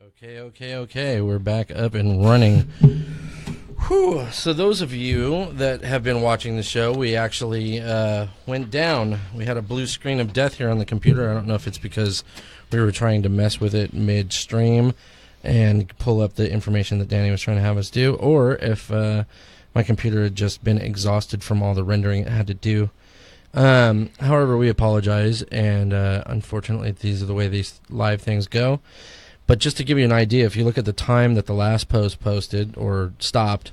Okay. We're back up and running. Whew. So those of you that have been watching the show, we actually went down. We had a blue screen of death here on the computer. I don't know if it's because we were trying to mess with it midstream and pull up the information that Danny was trying to have us do, or if my computer had just been exhausted from all the rendering it had to do. However, we apologize, and unfortunately, these are the way these live things go. But just to give you an idea, if you look at the time that the last post posted or stopped,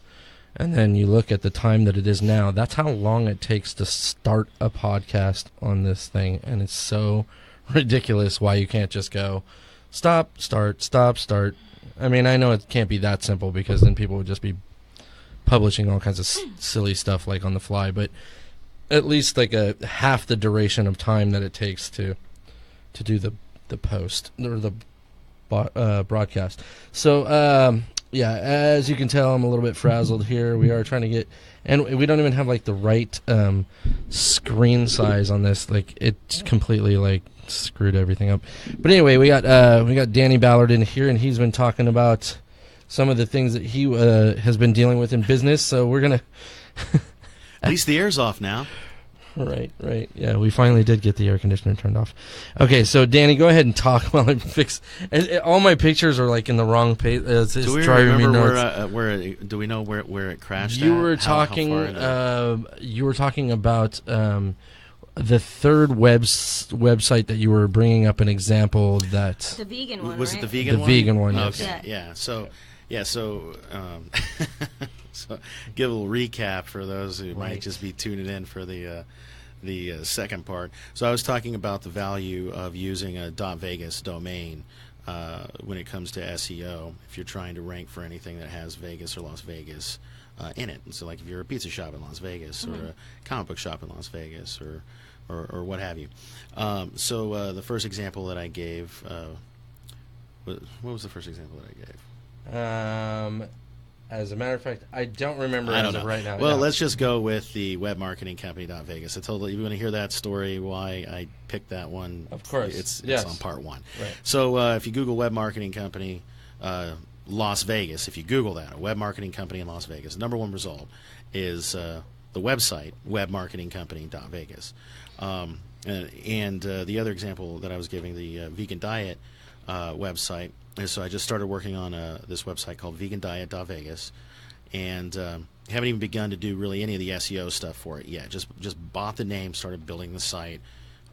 and then you look at the time that it is now, that's how long it takes to start a podcast on this thing. And it's so ridiculous why you can't just go stop, start, stop, start. I mean, I know it can't be that simple because then people would just be publishing all kinds of silly stuff like on the fly, but at least like a half the duration of time that it takes to do the post or the broadcast. So yeah, as you can tell, I'm a little bit frazzled here. We are trying to get, and we don't even have like the right screen size on this. Like it's completely like screwed everything up. But anyway, we got Danny Ballard in here, and he's been talking about some of the things that he has been dealing with in business. So we're gonna at least the air's off now. Right. Yeah, we finally did get the air conditioner turned off. Okay, so Danny, go ahead and talk while I fix. All my pictures are like in the wrong page. Do we remember where? Do we know where it crashed? You were talking. You were talking about the third website that you were bringing up an example that the vegan one. Was right? it the vegan the one? vegan one? Okay. Yes. So so give a little recap for those who might just be tuning in for the second part. So I was talking about the value of using a .vegas domain when it comes to SEO. If you're trying to rank for anything that has Vegas or Las Vegas in it, and so like if you're a pizza shop in Las Vegas or a comic book shop in Las Vegas or what have you. So the first example that I gave, what was the first example that I gave? As a matter of fact, I don't remember I don't know. right now. Well, let's just go with the web marketing company .vegas. I told you want to hear that story, why I picked that one. Of course. It's on part one. Right. So if you Google web marketing company Las Vegas, if you Google that, a web marketing company in Las Vegas, the number one result is the website webmarketingcompany.vegas. And the other example that I was giving, the vegan diet website, and so I just started working on this website called vegandiet.vegas, and haven't even begun to do really any of the SEO stuff for it yet. Just bought the name, started building the site,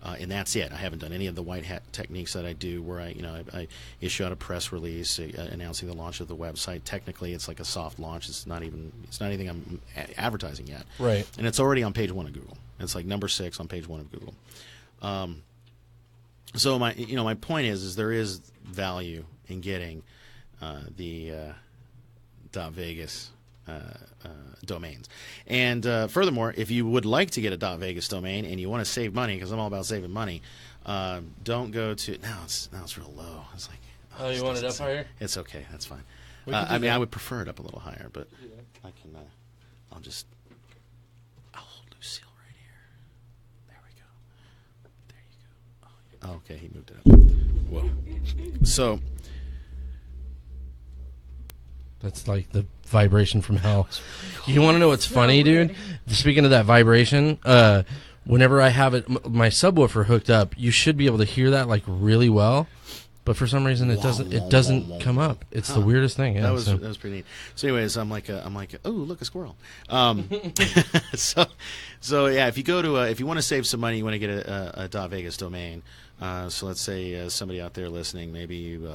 and that's it. I haven't done any of the white hat techniques that I do, where I issue out a press release announcing the launch of the website. Technically, it's like a soft launch. It's not anything I'm advertising yet. Right. And it's already on page 1 of Google. It's like number 6 on page 1 of Google. So my point is there is value in getting the .vegas domains. And furthermore, if you would like to get a .vegas domain and you want to save money, because I'm all about saving money, don't go to now it's real low. It's like you want it up higher? It's okay. That's fine. I I would prefer it up a little higher, but I can. I'll hold Lucille right here. There we go. There you go. Oh, okay, he moved it up. Whoa. So that's like the vibration from hell. You want to know what's funny, dude? Speaking of that vibration, whenever I have my subwoofer hooked up, you should be able to hear that like really well. But for some reason, it doesn't come up. It's the weirdest thing. Yeah, that was pretty neat. So, anyways, I'm like, oh, look, a squirrel. So yeah, if you want to save some money, you want to get a .vegas domain. So let's say somebody out there listening, maybe you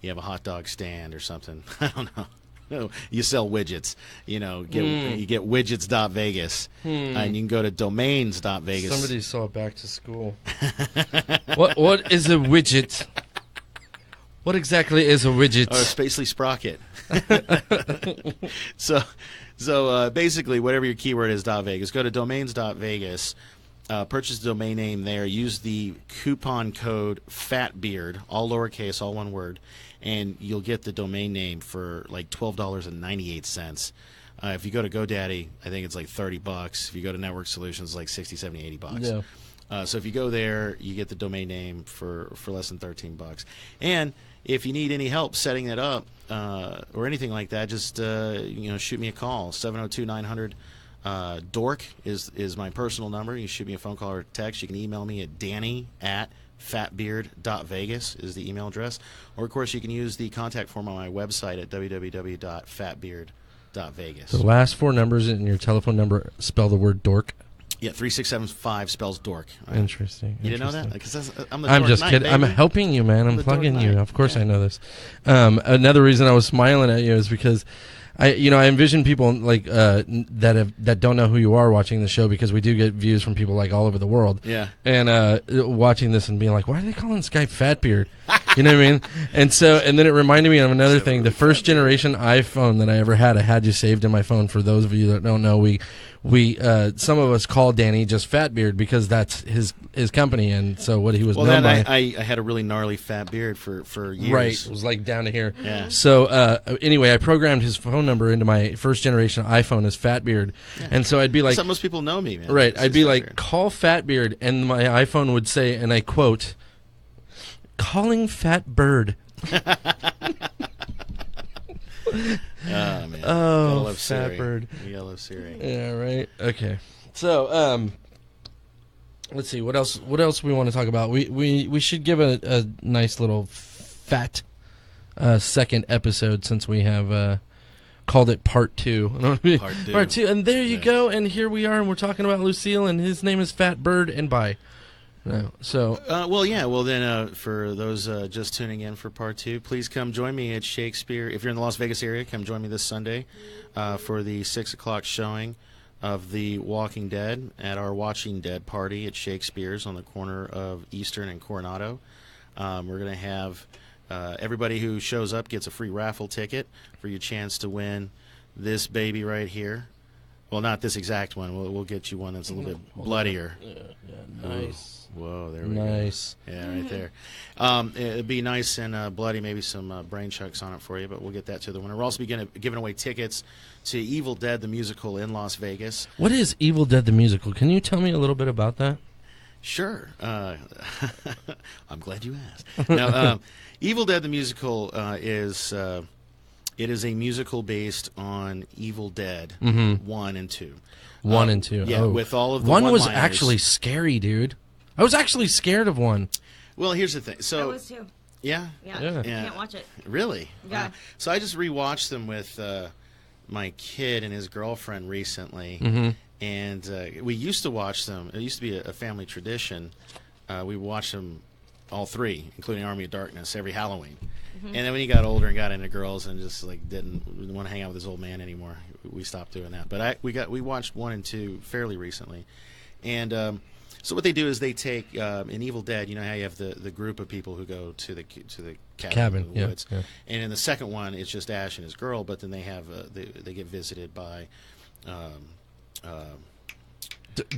have a hot dog stand or something. I don't know. No, you sell widgets. You get widgets.vegas, and you can go to domains.vegas. Somebody saw it back to school. What is a widget? What exactly is a widget? Or a spacely sprocket. So basically, whatever your keyword is, .vegas, go to domains.vegas, purchase the domain name there, use the coupon code FATBEARD, all lowercase, all one word, and you'll get the domain name for like $12.98. If you go to GoDaddy, I think it's like $30. If you go to Network Solutions, like $60, $70, $80. So if you go there, you get the domain name for less than $13. And if you need any help setting it up or anything like that, just shoot me a call. 702-900 dork is my personal number. You can shoot me a phone call or a text. You can email me at danny@fatbeard.vegas is the email address. Or, of course, you can use the contact form on my website at www.fatbeard.vegas. The last 4 numbers in your telephone number spell the word dork. Yeah, 3675 spells dork. Interesting. You didn't know that? Because I'm the I'm dork just knight, kidding. baby. I'm helping you, man. I'm the plugging dork you. knight. Of course, Yeah. I know this. Another reason I was smiling at you is because I envision people like that don't know who you are watching the show, because we do get views from people like all over the world. Yeah. And watching this and being like, why are they calling this guy Fatbeard? You know what I mean? And then it reminded me of another thing. The first generation iPhone that I ever had, I had you saved in my phone. For those of you that don't know, we some of us call Danny just Fatbeard because that's his company, and so what he was known by. I had a really gnarly fat beard for years. Right, it was like down to here. Yeah. So anyway, I programmed his phone number into my first generation iPhone as Fatbeard, and so I'd be like, that's how most people know me, man. right, It's I'd be just like, weird. call Fatbeard, and my iPhone would say, and I quote, calling Fat Bird. Oh man. Oh, Gotta love Fat Siri. Bird. You gotta love Siri. Yeah, right. Okay. So, let's see what else we want to talk about. We should give a nice little fat second episode, since we have called it part 2. Part 2. And there you go. And here we are, and we're talking about Lucille, and his name is Fat Bird, and bye. No. So Well, then for those just tuning in for part 2, please come join me at Shakespeare. If you're in the Las Vegas area, come join me this Sunday for the 6 o'clock showing of The Walking Dead at our Watching Dead party at Shakespeare's on the corner of Eastern and Coronado. We're going to have everybody who shows up gets a free raffle ticket for your chance to win this baby right here. Well, not this exact one. We'll get you one that's a little bit bloodier. Yeah, nice. Whoa, there we Nice. go. Yeah, right there. It'd be nice and bloody, maybe some brain chucks on it for you, but we'll get that to the winner. We'll also be giving away tickets to Evil Dead, the musical, in Las Vegas. What is Evil Dead the musical? Can you tell me a little bit about that? Sure. I'm glad you asked. Now, Evil Dead, the musical, is a musical based on Evil Dead 1 and 2. 1 and 2. Yeah, oh. with all of the 1 was one-liners. actually scary, dude. I was actually scared of 1. Well, here's the thing. I So, was too. yeah? Yeah. I can't watch it. Really? Yeah. So I just rewatched them with my kid and his girlfriend recently, and we used to watch them. It used to be a family tradition. We watched them all 3, including Army of Darkness, every Halloween. And then when he got older and got into girls and just like didn't want to hang out with his old man anymore, we stopped doing that. But we watched 1 and 2 fairly recently, and so what they do is they take in Evil Dead. You know how you have the group of people who go to the cabin in the woods, yeah. and in the second one it's just Ash and his girl. But then they have they get visited by.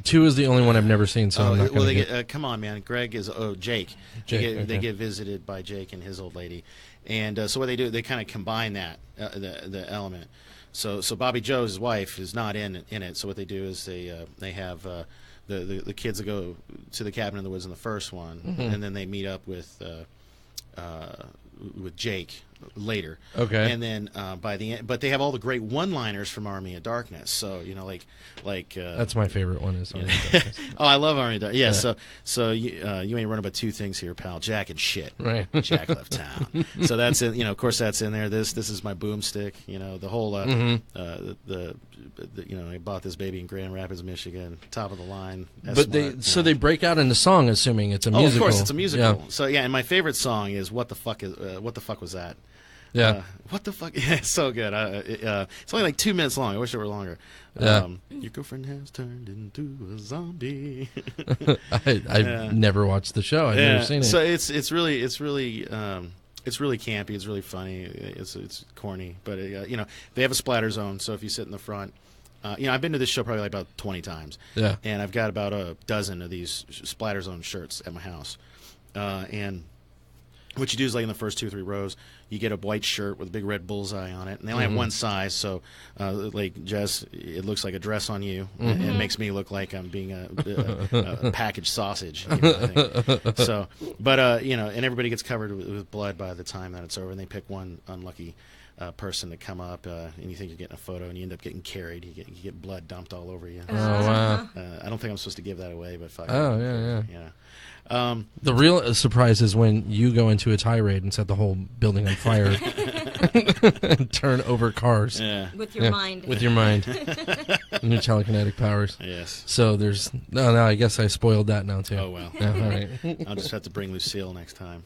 2 is the only one I've never seen, so I'm not well, going they to get come on, man. Greg is Jake. Jake, They okay. get visited by Jake and his old lady, and so what they do, they kind of combine that the element. So Bobby Joe, his wife, is not in it. So what they do is they have the kids that go to the cabin in the woods in the first one, and then they meet up with Jake later. Okay. And then by the end, but they have all the great one-liners from Army of Darkness. So like That's my favorite one. Is oh, I love Army of Darkness. Yeah. So you ain't running about 2 things here, pal. Jack and shit. right. Jack left town. So that's in, of course that's in there. This is my boomstick. The whole the I bought this baby in Grand Rapids, Michigan, top of the line. But they break out into song, assuming it's a Oh, musical. of course, it's a musical. Yeah. So yeah, and my favorite song is what the fuck was that? Yeah. What the fuck? Yeah, it's so good. It's only like 2 minutes long. I wish it were longer. Yeah. Your girlfriend has turned into a zombie. I've never watched the show. I've never seen it. So it's really campy. It's really funny. It's corny, but they have a splatter zone. So if you sit in the front, I've been to this show probably like about 20 times. Yeah. And I've got about a dozen of these splatter zone shirts at my house, and what you do is, like, in the first 2 or 3 rows, you get a white shirt with a big red bullseye on it, and they only have one size, so like Jess, it looks like a dress on you, and it makes me look like I'm being a packaged sausage. You know, I think. So, but and everybody gets covered with blood by the time that it's over, and they pick one unlucky person to come up, and you think you're getting a photo, and you end up getting carried. You get blood dumped all over you. Oh, wow. I don't think I'm supposed to give that away, but fuck. Oh, yeah. The real surprise is when you go into a tirade and set the whole building on fire and turn over cars. Yeah. With your mind. With your mind. And your telekinetic powers. Yes. So there's... No, I guess I spoiled that now, too. Oh, well. Yeah, all right. I'll just have to bring Lucille next time.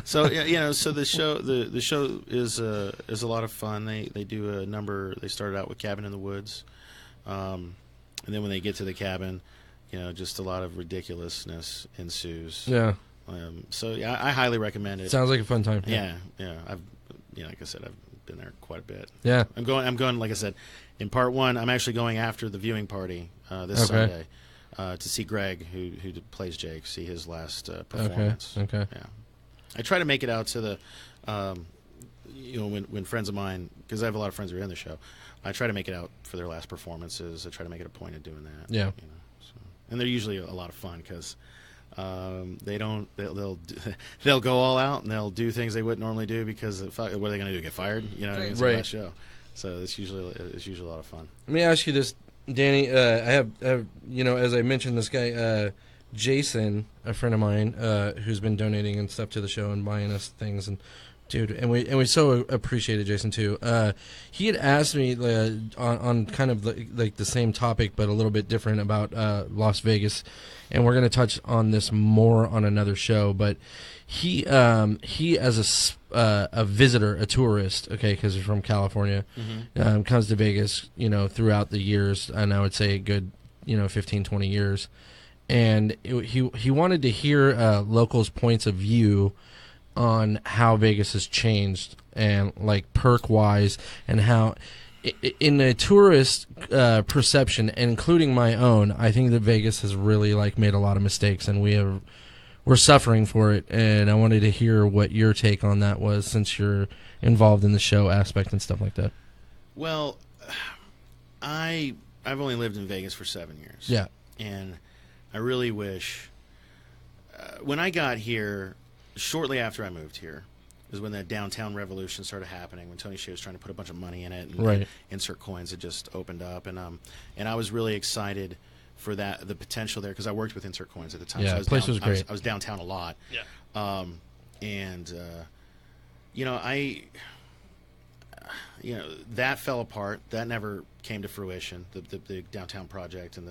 So, so the show is a lot of fun. They do a number... They started out with Cabin in the Woods. And then when they get to the cabin... just a lot of ridiculousness ensues. Yeah. I highly recommend it. Sounds like a fun time. Yeah. I've, like I said, I've been there quite a bit. Yeah. I'm going. Like I said, in part 1, I'm actually going after the viewing party this Sunday to see Greg, who plays Jake, see his last performance. Okay. Yeah. I try to make it out to the, when friends of mine, because I have a lot of friends who are in the show, I try to make it out for their last performances. I try to make it a point of doing that. Yeah. And they're usually a lot of fun because they'll go all out and they'll do things they wouldn't normally do because what are they going to do? Get fired? It's a last show. So it's usually a lot of fun. Let me ask you this, Danny. I have as I mentioned, this guy Jason, a friend of mine, who's been donating and stuff to the show and buying us things and. Dude, and we so appreciated Jason too. He had asked me on kind of like the same topic, but a little bit different about Las Vegas, and we're going to touch on this more on another show. But he as a visitor, a tourist, okay, because he's from California, comes to Vegas, throughout the years, and I would say a good 15, 20 years, and he wanted to hear locals' points of view on how Vegas has changed and like perk wise and how in a tourist perception, including my own, I think that Vegas has really like made a lot of mistakes and we're suffering for it, and I wanted to hear what your take on that was since you're involved in the show aspect and stuff like that. Well, I've only lived in Vegas for 7 years. Yeah. And I really wish when I got here, shortly after I moved here, is when the downtown revolution started happening. When Tony Hsieh was trying to put a bunch of money in it, and insert coins had just opened up, and I was really excited for the potential there because I worked with insert coins at the time. Yeah, so the place was great. I was downtown a lot. Yeah. That fell apart. That never came to fruition. The downtown project and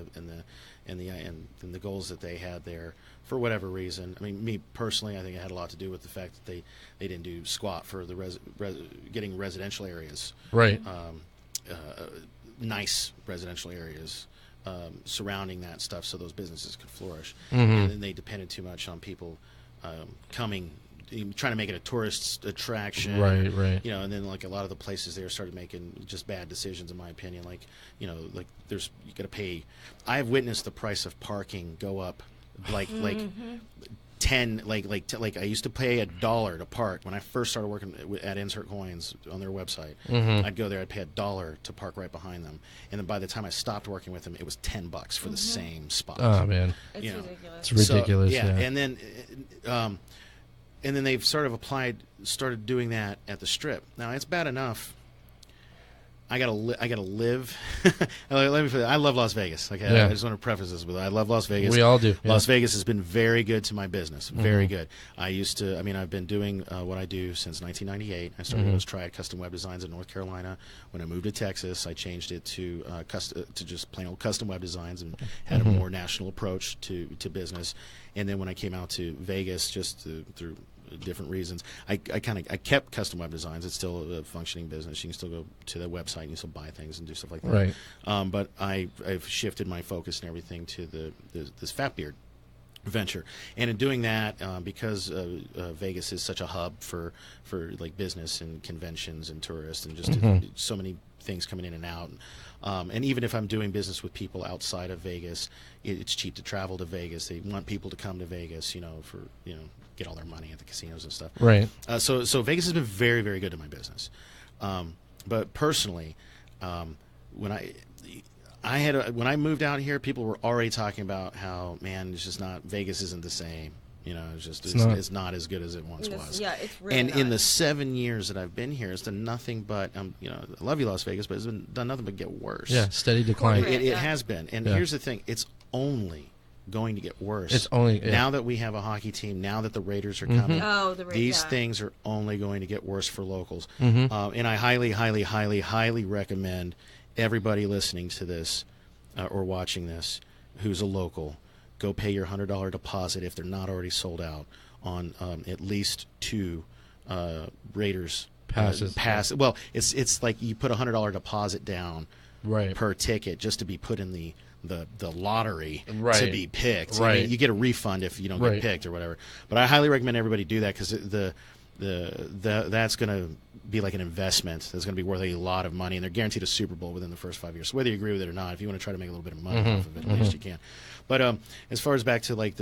the goals that they had there. For whatever reason, I mean, me personally, I think it had a lot to do with the fact that they didn't do squat for the getting residential areas, right? Nice residential areas surrounding that stuff, so those businesses could flourish. Mm-hmm. And then they depended too much on people trying to make it a tourist attraction, right? And then like a lot of the places there started making just bad decisions, in my opinion. Like you got to pay. I've witnessed the price of parking go up. Like 10 like I used to pay $1 to park when I first started working at Insert Coins on their website. I'd go there, I'd pay $1 to park right behind them, and then by the time I stopped working with them, it was $10 for the same spot. Oh man, it's ridiculous. It's ridiculous. So, and then they've sort of started doing that at the Strip. Now it's bad enough. I gotta live. Let me put it, I love Las Vegas. Okay, I just want to preface this with I love Las Vegas. We all do. Yeah. Las Vegas has been very good to my business. Very good. I've been doing what I do since 1998. I started as Triad Custom Web Designs in North Carolina. When I moved to Texas, I changed it to just plain old custom web designs and had a more national approach to business. And then when I came out to Vegas, just through different reasons, I kept custom web designs. It's still a functioning business. You can still go to the website and you still buy things and do stuff like that. Right. But I've shifted my focus and everything to this Fatbeard venture, and in doing that, because Vegas is such a hub for like business and conventions and tourists and just so many things coming in and out. And even if I'm doing business with people outside of Vegas, it's cheap to travel to Vegas. They want people to come to Vegas, for get all their money at the casinos and stuff. Right. So Vegas has been very, very good to my business. But personally, when I moved out here, people were already talking about how, man, it's just not, Vegas isn't the same. You know, it's not as good as it once was. Yeah, it's really And not. in the 7 years that I've been here, it's done nothing but, I love you, Las Vegas, but it's done nothing but get worse. Yeah, steady decline. It has been. And here's the thing, it's only going to get worse. It's only now that we have a hockey team, now that the Raiders are coming. These things are only going to get worse for locals. And I highly, highly, highly, highly recommend everybody listening to this or watching this who's a local, go pay your $100 deposit if they're not already sold out on at least 2 Raiders passes. Well, it's like you put a $100 deposit down per ticket just to be put in the lottery to be picked. Right. I mean, you get a refund if you don't get picked or whatever. But I highly recommend everybody do that because that's going to be like an investment that's going to be worth a lot of money, and they're guaranteed a Super Bowl within the first 5 years. So whether you agree with it or not, if you want to try to make a little bit of money off of it, at least you can. But as far as back to like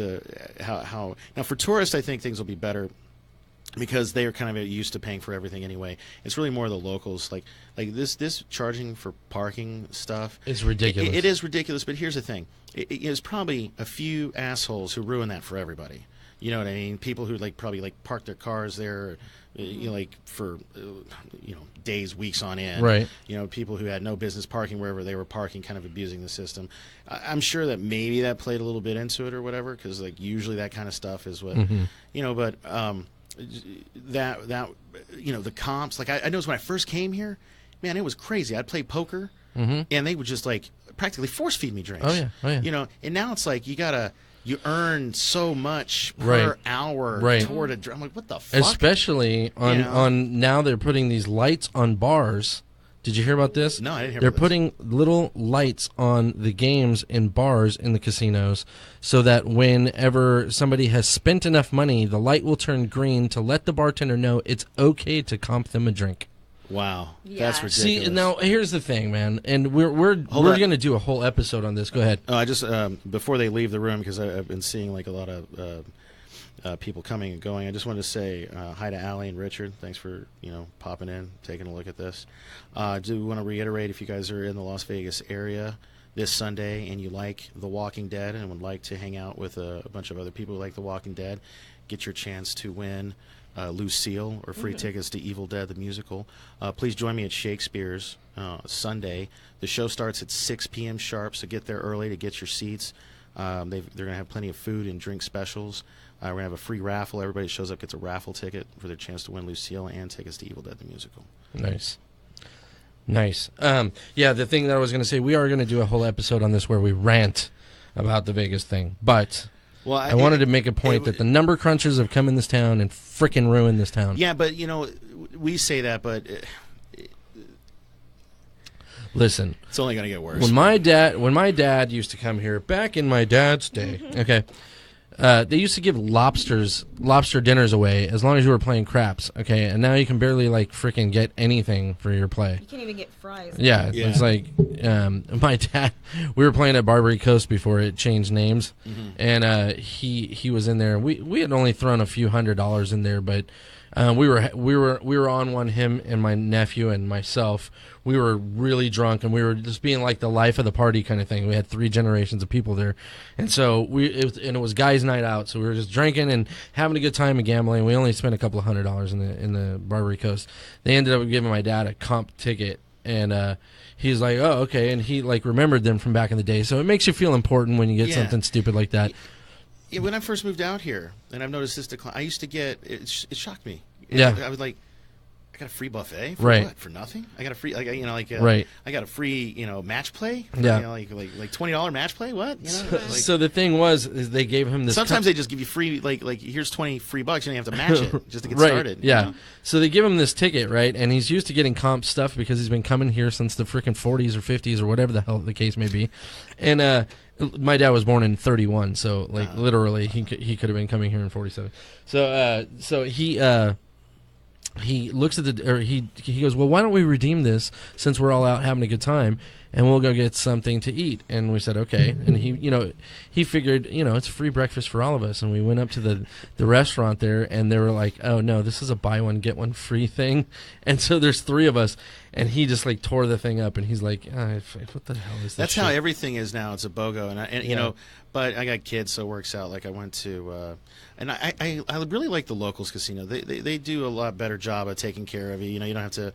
how now for tourists, I think things will be better because they are kind of used to paying for everything anyway. It's really more the locals, like this charging for parking stuff. It's ridiculous. It is ridiculous. But here's the thing: it's probably a few assholes who ruin that for everybody. You know what I mean? People who probably park their cars there, for days, weeks on end. Right. You know, people who had no business parking wherever they were parking, kind of abusing the system. I'm sure that maybe that played a little bit into it or whatever, because usually that kind of stuff is what But the comps. I noticed when I first came here, man, it was crazy. I'd play poker, and they would just practically force feed me drinks. Oh yeah. You know, and now it's you earn so much per hour toward a drink. I'm like, what the fuck? Especially on now they're putting these lights on bars. Did you hear about this? No, I didn't hear They're about this. putting little lights on the games in bars in the casinos so that whenever somebody has spent enough money, the light will turn green to let the bartender know it's okay to comp them a drink. Wow, Yeah. that's ridiculous. See, now here's the thing, man, and we're going to do a whole episode on this. Go ahead. I just before they leave the room, because I've been seeing a lot of people coming and going. I just wanted to say hi to Allie and Richard. Thanks for popping in, taking a look at this. Do want to reiterate, if you guys are in the Las Vegas area this Sunday and you like The Walking Dead and would like to hang out with a bunch of other people who like The Walking Dead, get your chance to win Lucille or free tickets to Evil Dead the musical. Please join me at Shakespeare's Sunday. The show starts at 6 p.m. sharp, so get there early to get your seats. They're going to have plenty of food and drink specials. We're going to have a free raffle. Everybody that shows up gets a raffle ticket for their chance to win Lucille and tickets to Evil Dead the musical. Nice. Yeah, the thing that I was going to say, we are going to do a whole episode on this where we rant about the Vegas thing, but Well, I wanted to make a point that the number crunchers have come in this town and frickin' ruined this town. Yeah, but we say that, but Listen, it's only going to get worse. when my dad used to come here back in my dad's day, okay, they used to give lobster dinners away as long as you were playing craps, okay, and now you can barely frickin' get anything for your play. You can't even get fries. Yeah, it's like my dad. We were playing at Barbary Coast before it changed names, and he was in there. We had only thrown a few $100s in there, but we were on one. Him and my nephew and myself. We were really drunk, and we were just being like the life of the party kind of thing. We had 3 generations of people there, and so it was guys' night out. So we were just drinking and having a good time and gambling. We only spent a couple of $100s in the Barbary Coast. They ended up giving my dad a comp ticket, and he's like, "Oh, okay," and he remembered them from back in the day. So it makes you feel important when you get something stupid like that. Yeah, when I first moved out here, and I've noticed this decline, I used to get it shocked me. Yeah. I was like, I got a free buffet for Right. what? For nothing? I got a free Right. I got a free match play. Yeah. like $20 match play. What? So the thing is they gave him this. Sometimes they just give you free like here's $20 free. You don't have to match it just to get right, started. Yeah. So they give him this ticket, right? And he's used to getting comp stuff because he's been coming here since the freaking 40s or 50s or whatever the hell the case may be. And my dad was born in 31, so literally he could have been coming here in 47. So he looks at he goes, well, why don't we redeem this since we're all out having a good time? and we'll go get something to eat. And we said, okay. And he figured, it's free breakfast for all of us. And we went up to the restaurant there, and they were like, oh, no, this is a buy one, get one free thing. And so there's 3 of us, and he just, like, tore the thing up, and he's like, what the hell is this That's shit? how everything is now. It's a BOGO. And but I got kids, so it works out. Like, I went to, and I really like the Locals Casino. They do a lot better job of taking care of you. You don't have to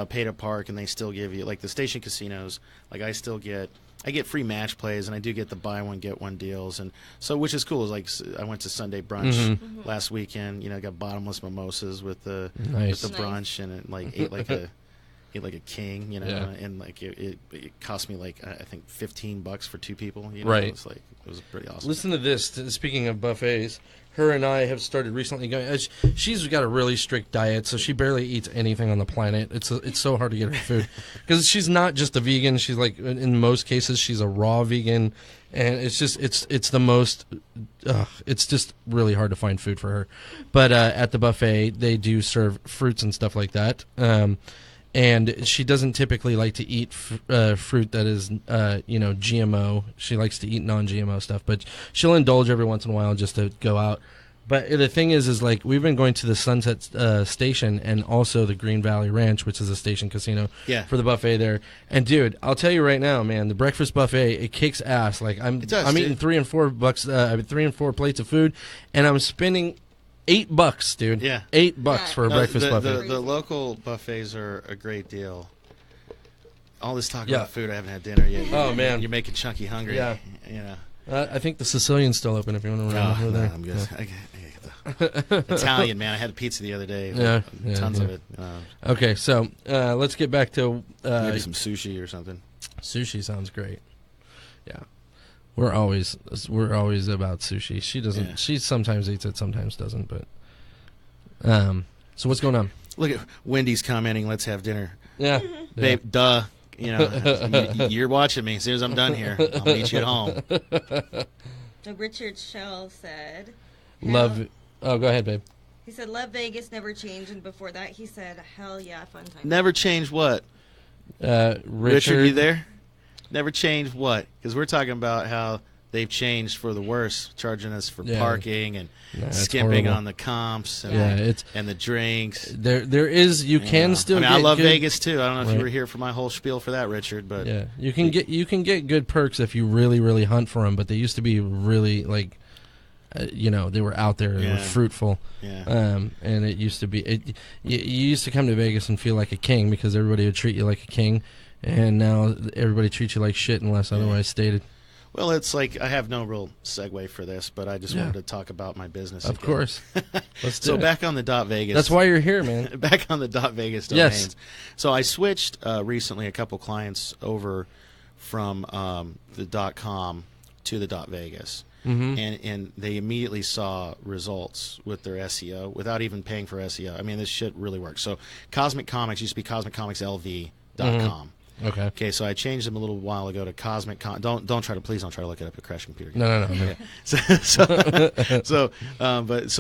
pay to park, and they still give you, like the station casinos, like I get free match plays, and I do get the buy one get one deals, and so which is cool. Is like I went to Sunday brunch last weekend. Got bottomless mimosas with the brunch, and it ate like a king. And like it cost me like I think $15 for 2 people. Right. It was pretty awesome. Listen to this. Speaking of buffets, her and I have started recently going. She's got a really strict diet, so she barely eats anything on the planet. It's so hard to get her food because she's not just a vegan. She's like, in most cases, she's a raw vegan, and it's the most. It's just really hard to find food for her. But at the buffet, they do serve fruits and stuff like that. And she doesn't typically like to eat fruit that is, GMO. She likes to eat non-GMO stuff, but she'll indulge every once in a while just to go out. But the thing is like we've been going to the Sunset Station and also the Green Valley Ranch, which is a station casino, for the buffet there. And dude, I'll tell you right now, man, the breakfast buffet, it kicks ass. Like I'm eating $3 and $4, 3 and 4 plates of food, and I'm spending $8, dude. Yeah, $8 for a breakfast buffet. The local buffets are a great deal. All this talk about food, I haven't had dinner yet. Oh man, you're making Chunky hungry. Yeah, I think the Sicilian's still open if you want to run over there. I'm good. Italian, man. I had pizza the other day. Tons of it. Okay, so let's get back to maybe some sushi or something. Sushi sounds great. Yeah. We're always about sushi. She doesn't. Yeah. She sometimes eats it, sometimes doesn't. But so what's going on? Look at Wendy's commenting. Let's have dinner. Yeah, babe. Duh. You're watching me. As soon as I'm done here, I'll meet you at home. Richard Shell said, "Love." Oh, go ahead, babe. He said, "Love Vegas, never changed." And before that, he said, "Hell yeah, fun time." Never changed what? Richard, you there? Never changed what? Because we're talking about how they've changed for the worse, charging us for parking and skimping on the comps and the drinks. There is can still. I love Vegas too. I don't know if you were here for my whole spiel for that, Richard, but you can get good perks if you really really hunt for them. But they used to be really like. They were out there. They were fruitful. Yeah. And it used to be. You used to come to Vegas and feel like a king because everybody would treat you like a king. And now everybody treats you like shit unless otherwise stated. Well, it's like I have no real segue for this, but I just wanted to talk about my business. Of course. Let's do so it. Back on the .Vegas. That's why you're here, man. Back on the .Vegas domains. Yes. So I switched recently a couple clients over from the .com to the .Vegas. Mm-hmm. And they immediately saw results with their SEO without even paying for SEO. I mean, this shit really works. So Cosmic Comics used to be CosmicComicsLV.com. Mm-hmm. Okay, so I changed them a little while ago to Cosmic. Don't try to look it up at Crash Computer. No. Okay. So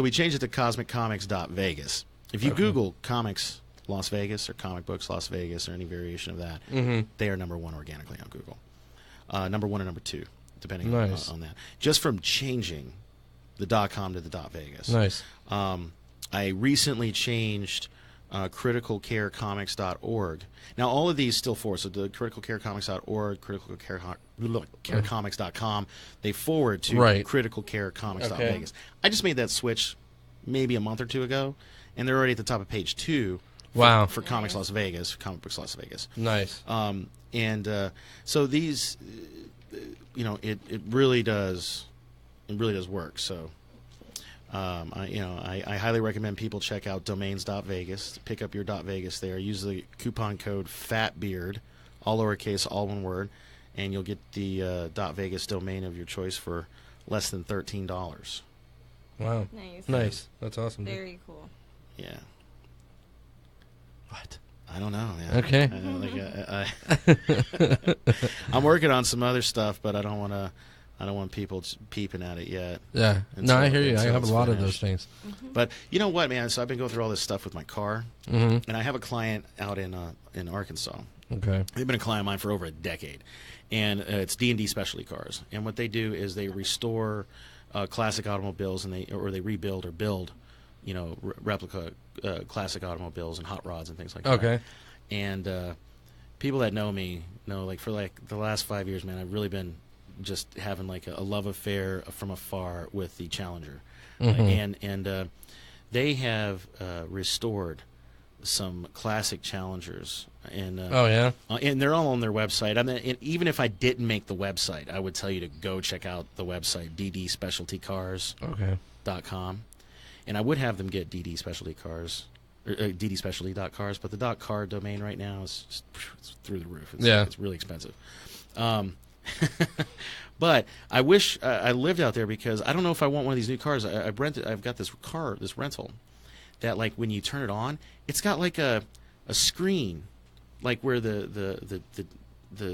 we changed it to CosmicComics.Vegas. If you Google Comics Las Vegas or Comic Books Las Vegas or any variation of that, they are number 1 organically on Google. Number 1 and number 2, depending on that. Just from changing the .com to the .Vegas. Nice. I recently changed criticalcarecomics.org. Now, all of these still forward. So the criticalcarecomics.org, criticalcarecomics.com, they forward to criticalcarecomics.vegas. For just made that switch maybe a month or two ago, and they're already at the top of page 2 for Comics Las Vegas, Comic Books Las Vegas. Nice. So these, it really does work. So. I highly recommend people check out domains.vegas. Pick up your .vegas there. Use the coupon code FATBEARD, all lowercase, all one word, and you'll get the .vegas domain of your choice for less than $13. Wow. Nice. That's awesome. Very cool. Yeah. What? I don't know. Yeah. Okay. I'm working on some other stuff, but I don't want to I don't want people peeping at it yet. Yeah. No, I hear you. I have a lot of those things. But you know what, man? So I've been going through all this stuff with my car, and I have a client out in Arkansas. Okay. They've been a client of mine for over a decade, and it's D&D Specialty Cars. And what they do is they restore classic automobiles, and they rebuild or build, replica classic automobiles and hot rods and things like that. Okay. And people that know me know, like, for like the last 5 years, man, I've really been just having like a love affair from afar with the Challenger. And they have restored some classic Challengers, and and they're all on their website. I mean, and even if I didn't make the website, I would tell you to go check out the website, ddspecialtycars.com, and I would have them get DD Specialty Cars, or ddspecialty.cars, but the .car domain right now is just, it's through the roof. It's really expensive. But I wish I lived out there, because I don't know if I want one of these new cars. I've got this rental that, like, when you turn it on, it's got like a screen, like where the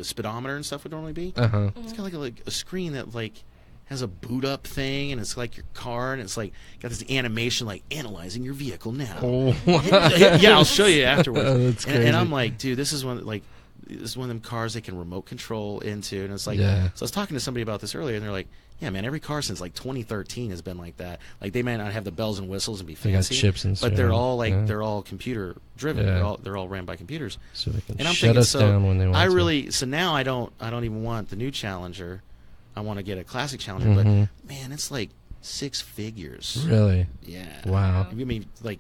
speedometer and stuff would normally be. It's got like a screen that like has a boot up thing, and it's like your car, and it's like got this animation like analyzing your vehicle now. Yeah, I'll show you afterwards. That's crazy. And I'm like, dude, this is one of them cars they can remote control into, and it's like, so I was talking to somebody about this earlier, and they're like, yeah, man, every car since like 2013 has been like that. Like, they may not have the bells and whistles and be fancy, they got chips and but they're all like they're all computer driven. They're all ran by computers. So they can and I'm shut thinking, us down when they want so now I don't even want the new Challenger. I want to get a classic Challenger, but man, it's like 6 figures. Really? Yeah. Wow. I mean, like,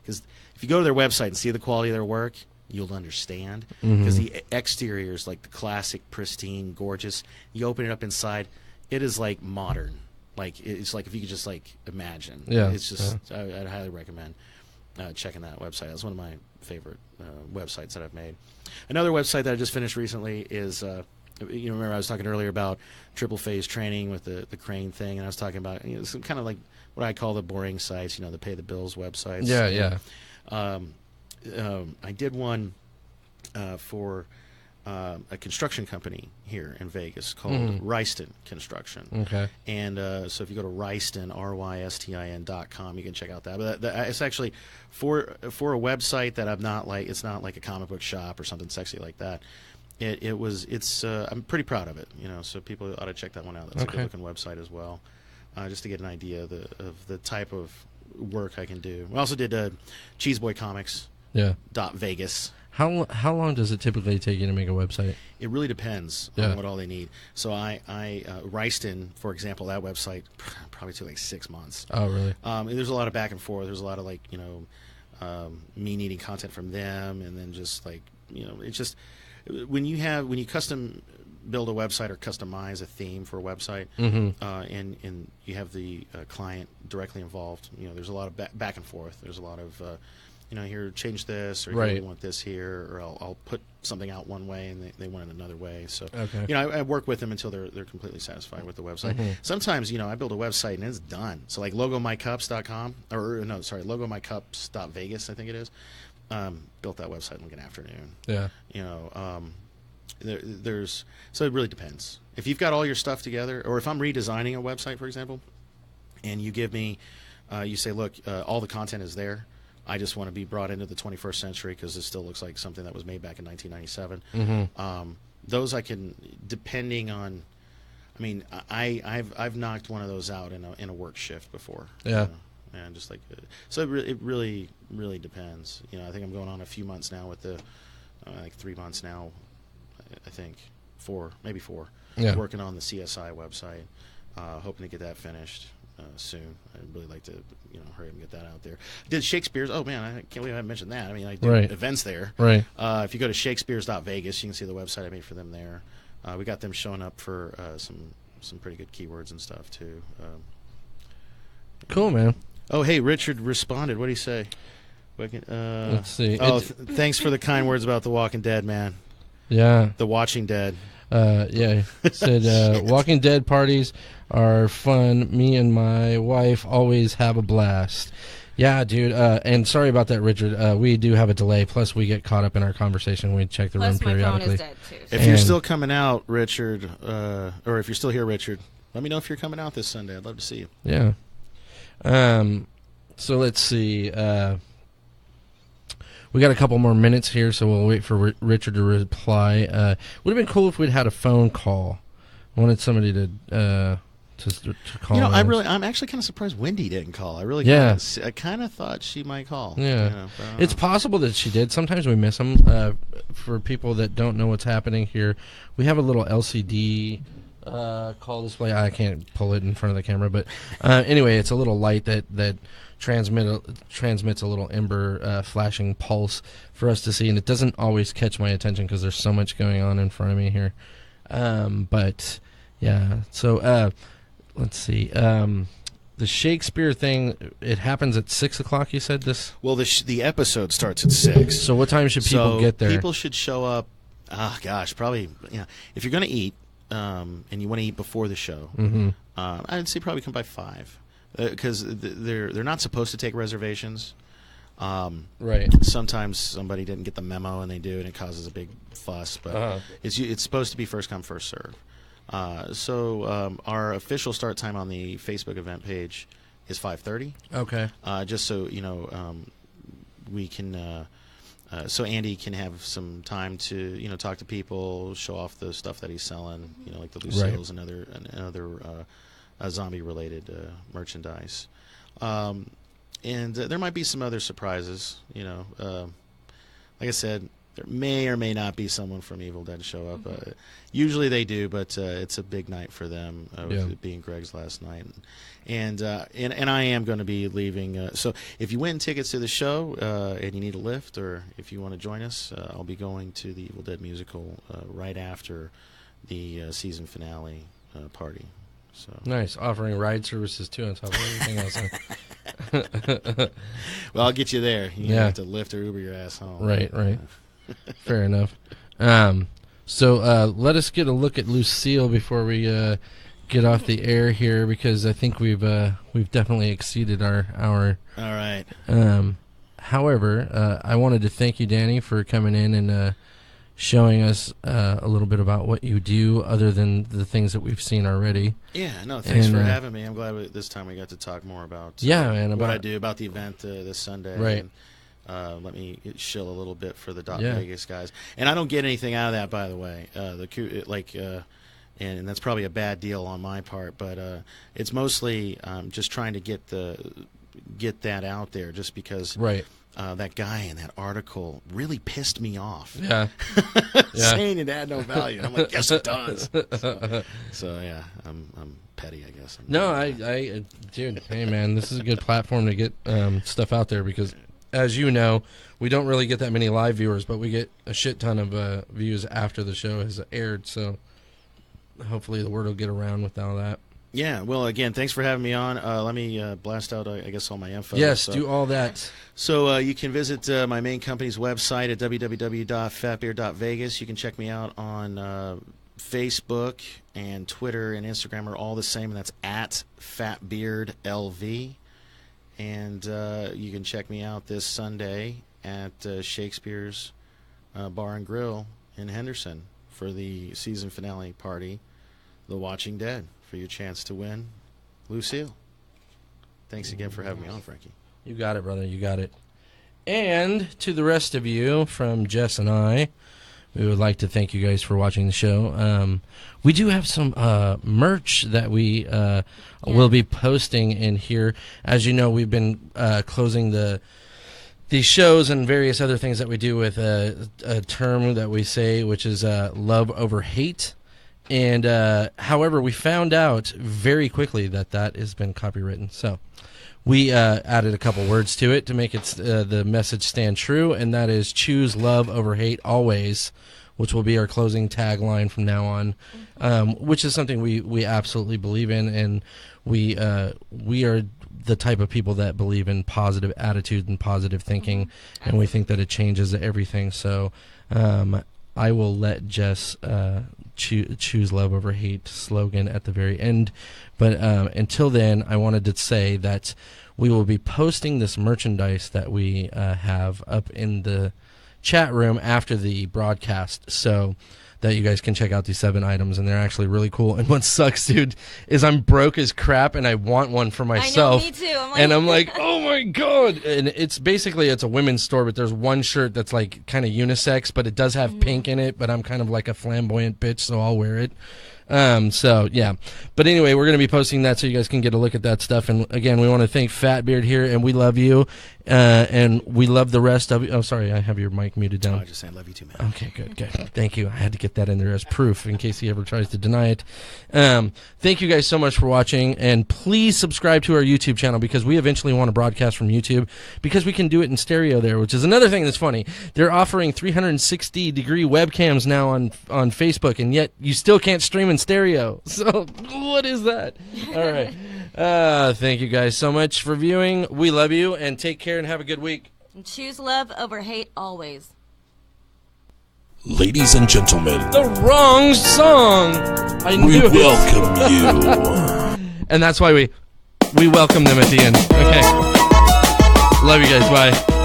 because if you go to their website and see the quality of their work, you'll understand. Because the exterior is like the classic, pristine, gorgeous. You open it up inside, it is like modern. Like, it's like if you could just like imagine. Yeah. It's just I'd highly recommend checking that website. That's one of my favorite websites that I've made. Another website that I just finished recently is. Remember I was talking earlier about triple phase training with the crane thing, and I was talking about some kind of like what I call the boring sites, the pay the bills websites. Yeah. I did one for a construction company here in Vegas called Ryston Construction. Okay. And so if you go to Ryston, RYSTIN.com, you can check out that. But it's actually for a website that it's not like a comic book shop or something sexy like that. I'm pretty proud of it, so people ought to check that one out. That's a good looking website as well, just to get an idea of the type of work I can do. We also did Cheeseboy Comics. Yeah. .Vegas. How long does it typically take you to make a website? It really depends on what all they need. So I Ryston, for example, that website probably took like 6 months. Oh, really? And there's a lot of back and forth. There's a lot of like me needing content from them, and then just like it's just. When you custom build a website or customize a theme for a website, and you have the client directly involved, there's a lot of back and forth. There's a lot of, here, change this, or you want this here, or I'll put something out one way and they want it another way. So, I work with them until they're completely satisfied with the website. Sometimes, I build a website and it's done. So like logomycups.com, logomycups.vegas, I think it is. Built that website in like an afternoon. Yeah. So it really depends. If you've got all your stuff together, or if I'm redesigning a website, for example, and you give me, you say, look, all the content is there. I just want to be brought into the 21st century because this still looks like something that was made back in 1997. Those I can, depending on. I mean, I've knocked one of those out in a work shift before. Yeah. And just like, so it really depends. I think I'm going on a few months now with like 3 months now, I think 4, maybe 4. Yeah. Working on the CSI website, hoping to get that finished soon. I'd really like to, hurry up and get that out there. I did Shakespeare's. Oh man, I can't believe I haven't mentioned that. I mean, I do events there. Right. If you go to Shakespeare's.Vegas, you can see the website I made for them there. We got them showing up for some pretty good keywords and stuff too. Cool, man. Oh, hey, Richard responded. What did he say? Let's see. Oh, thanks for the kind words about The Walking Dead, man. Yeah. The Watching Dead. Yeah. Said, Walking Dead parties are fun. Me and my wife always have a blast. Yeah, dude. And sorry about that, Richard. We do have a delay. Plus, we get caught up in our conversation. We check the room periodically. Plus, my phone is dead, too. If you're still coming out, Richard, or if you're still here, Richard, let me know if you're coming out this Sunday. I'd love to see you. Yeah. So let's see. We got a couple more minutes here, so we'll wait for Richard to reply. Would have been cool if we'd had a phone call. I wanted somebody to call. You know, us. I'm actually kind of surprised Wendy didn't call. I kind of thought she might call. Yeah, you know, it's possible that she did. Sometimes we miss them. For people that don't know what's happening here, we have a little LCD call display. I can't pull it in front of the camera, but anyway, it's a little light that transmits a little ember flashing pulse for us to see, and it doesn't always catch my attention because there's so much going on in front of me here. But yeah, so let's see. The Shakespeare thing, it happens at 6 o'clock, you said this? Well, the episode starts at 6. So what time should people get there? People should show up, probably, if you're going to eat, and you want to eat before the show, I'd say probably come by 5. Because they're not supposed to take reservations. Right. Sometimes somebody didn't get the memo and they do, and it causes a big fuss. But it's supposed to be first come, first serve. So our official start time on the Facebook event page is 5:30. Okay. Just so you know, we can. So Andy can have some time to talk to people, show off the stuff that he's selling. Like the Lucilles and other zombie-related merchandise. And there might be some other surprises. Like I said, there may or may not be someone from Evil Dead show up. Usually they do, but it's a big night for them, with it being Greg's last night. And I am going to be leaving. So if you win tickets to the show and you need a lift, or if you want to join us, I'll be going to the Evil Dead musical right after the season finale party. So. Nice, offering ride services too on top of everything else. Well, I'll get you there. You have to lift or Uber your ass home. Right. Fair enough. So let us get a look at Lucille before we get off the air here, because I think we've definitely exceeded our hour. All right. However, I wanted to thank you, Danny, for coming in and showing us a little bit about what you do, other than the things that we've seen already. Yeah, no, thanks for having me. I'm glad this time we got to talk more about what I do, about the event this Sunday. Right. And, let me shill a little bit for the Vegas guys. And I don't get anything out of that, by the way. And that's probably a bad deal on my part, but it's mostly just trying to get that out there, just because. Right. That guy in that article really pissed me off. Yeah. Saying it had no value. I'm like, yes, it does. So yeah, I'm petty, I guess. Dude, hey man, this is a good platform to get stuff out there, because, as you know, we don't really get that many live viewers, but we get a shit ton of views after the show has aired. So hopefully the word will get around with all that. Yeah, well, again, thanks for having me on. Let me blast out, I guess, all my info. Yes, do all that. So you can visit my main company's website at www.fatbeard.vegas. You can check me out on Facebook, and Twitter and Instagram are all the same, and that's at FatBeardLV. And you can check me out this Sunday at Shakespeare's Bar and Grill in Henderson for the season finale party, The Watching Dead, for your chance to win Lucille. Thanks again for having me on, Frankie. You got it, brother. You got it. And to the rest of you, from Jess and I, we would like to thank you guys for watching the show. We do have some merch that we will be posting in here. As you know, we've been closing these shows and various other things that we do with a term that we say, which is love over hate. And however, we found out very quickly that has been copywritten. So we added a couple words to it to make it the message stand true, and that is choose love over hate always, which will be our closing tagline from now on, which is something we absolutely believe in, and we are the type of people that believe in positive attitude and positive thinking, and we think that it changes everything. So I will let Jess choose love over hate slogan at the very end. But until then, I wanted to say that we will be posting this merchandise that we have up in the chat room after the broadcast. So that you guys can check out these 7 items, and they're actually really cool. And what sucks, dude, is I'm broke as crap, and I want one for myself. I know, me too. I'm like, oh my god! And it's basically a women's store, but there's one shirt that's like kind of unisex, but it does have pink in it. But I'm kind of like a flamboyant bitch, so I'll wear it. So yeah, but anyway, we're going to be posting that so you guys can get a look at that stuff. And again, we want to thank Fatbeard here, and we love you, and we love the rest of you. Oh, sorry, I have your mic muted down. I just saying, love you too, man. Okay, good. Thank you. I had to get that in there as proof in case he ever tries to deny it. Thank you guys so much for watching, and please subscribe to our YouTube channel, because we eventually want to broadcast from YouTube, because we can do it in stereo there, which is another thing that's funny. They're offering 360-degree webcams now on Facebook, and yet you still can't stream in stereo. So what is that? All right. Thank you guys so much for viewing. We love you, and take care and have a good week. And choose love over hate always. Ladies and gentlemen, The wrong song. I we knew it. welcome you. And that's why we welcome them at the end. Okay. Love you guys. Bye.